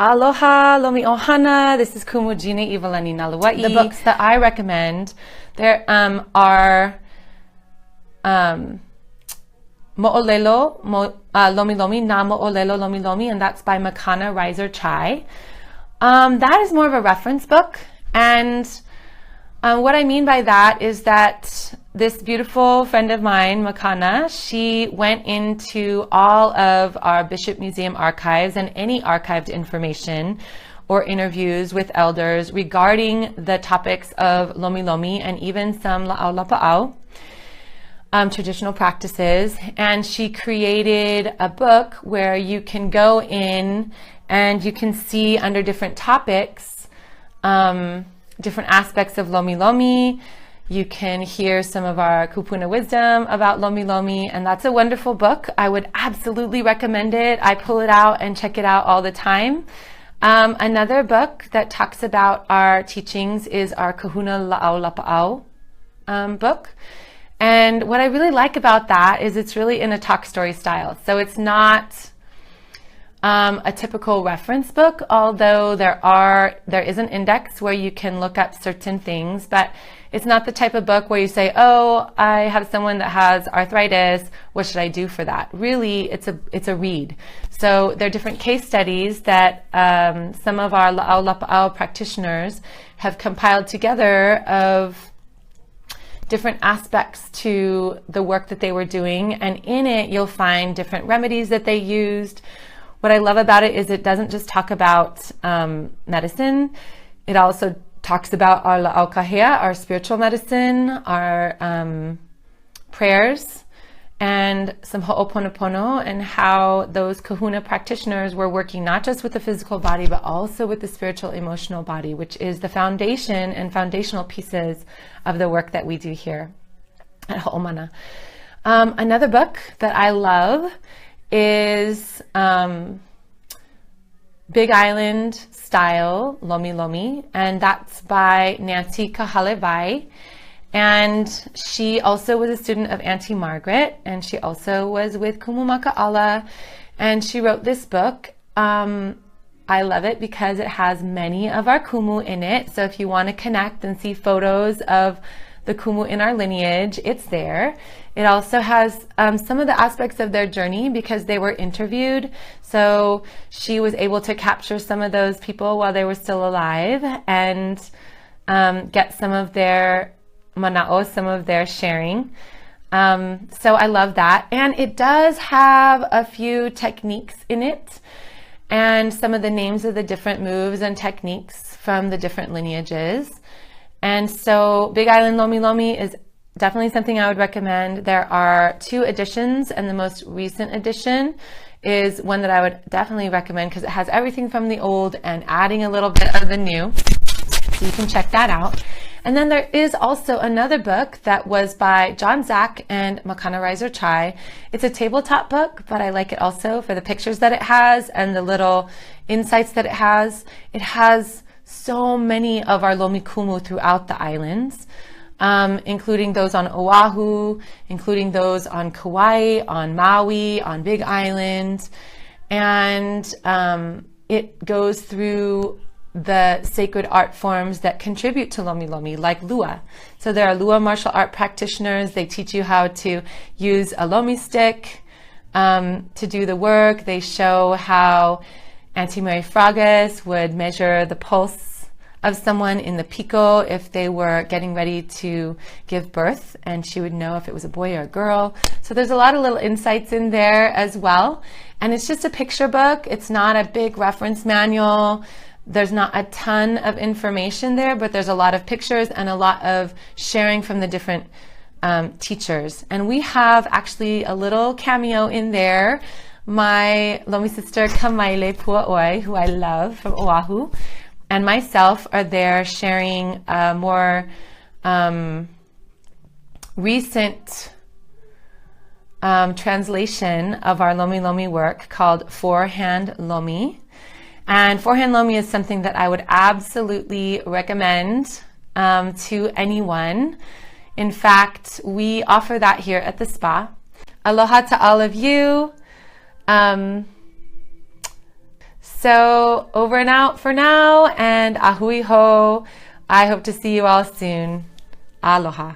Aloha, Lomi Ohana. This is Kumujina Ivalani Nalawai. The books that I recommend, there are Mo'olelo, Lomi Lomi, Na Mo'olelo Lomi Lomi, and that's by Makana Reiser Chai. That is more of a reference book, and what I mean by that is that this beautiful friend of mine, Makana, she went into all of our Bishop Museum archives and any archived information or interviews with elders regarding the topics of Lomi Lomi and even some La'au Lapa'au, traditional practices. And she created a book where you can go in and you can see under different topics, different aspects of Lomi Lomi. You can hear some of our kupuna wisdom about Lomi Lomi, and that's a wonderful book. I would absolutely recommend it. I pull it out and check it out all the time. Another book that talks about our teachings is our Kahuna La'au Lapa'au book. And what I really like about that is it's really in a talk story style. So it's not a typical reference book, although there is an index where you can look up certain things, but it's not the type of book where you say, oh, I have someone that has arthritis, what should I do for that? Really, it's a read. So there are different case studies that some of our La'au Lapa'au practitioners have compiled together of different aspects to the work that they were doing, and in it you'll find different remedies that they used. What I love about it is it doesn't just talk about medicine. It also talks about our La'au Kahea, our spiritual medicine, our prayers, and some Ho'oponopono, and how those kahuna practitioners were working not just with the physical body, but also with the spiritual emotional body, which is the foundation and foundational pieces of the work that we do here at Ho'omana. Another book that I love is Big Island style Lomi Lomi, and that's by Nancy Kahalevai. And she also was a student of Auntie Margaret, and she also was with Kumu Maka'ala, and she wrote this book. I love it because it has many of our Kumu in it. So if you want to connect and see photos of the Kumu in our lineage, it's there. It also has some of the aspects of their journey because they were interviewed. So she was able to capture some of those people while they were still alive and get some of their mana'o, some of their sharing. So I love that. And it does have a few techniques in it and some of the names of the different moves and techniques from the different lineages. And so Big Island Lomi Lomi is definitely something I would recommend. There are 2 editions, and the most recent edition is one that I would definitely recommend because it has everything from the old and adding a little bit of the new. So you can check that out. And then there is also another book that was by John Zach and Makana Reiser Chai. It's a tabletop book, but I like it also for the pictures that it has and the little insights that it has. It has so many of our Lomi Kumu throughout the islands, including those on Oahu, including those on Kauai, on Maui, on Big Island. And it goes through the sacred art forms that contribute to Lomi Lomi, like Lua. So there are Lua martial art practitioners. They teach you how to use a Lomi stick to do the work. They show how Auntie Mary Fragas would measure the pulse of someone in the pico if they were getting ready to give birth, and she would know if it was a boy or a girl. So there's a lot of little insights in there as well. And it's just a picture book. It's not a big reference manual. There's not a ton of information there, but there's a lot of pictures and a lot of sharing from the different teachers. And we have actually a little cameo in there. My Lomi sister Kamaile Pua'oi, who I love, from Oahu, and myself are there sharing a more recent translation of our Lomi Lomi work called Four-Hand Lomi. And Four-Hand Lomi is something that I would absolutely recommend to anyone. In fact, we offer that here at the spa. Aloha to all of you. So over and out for now, and ahui ho. I hope to see you all soon. Aloha.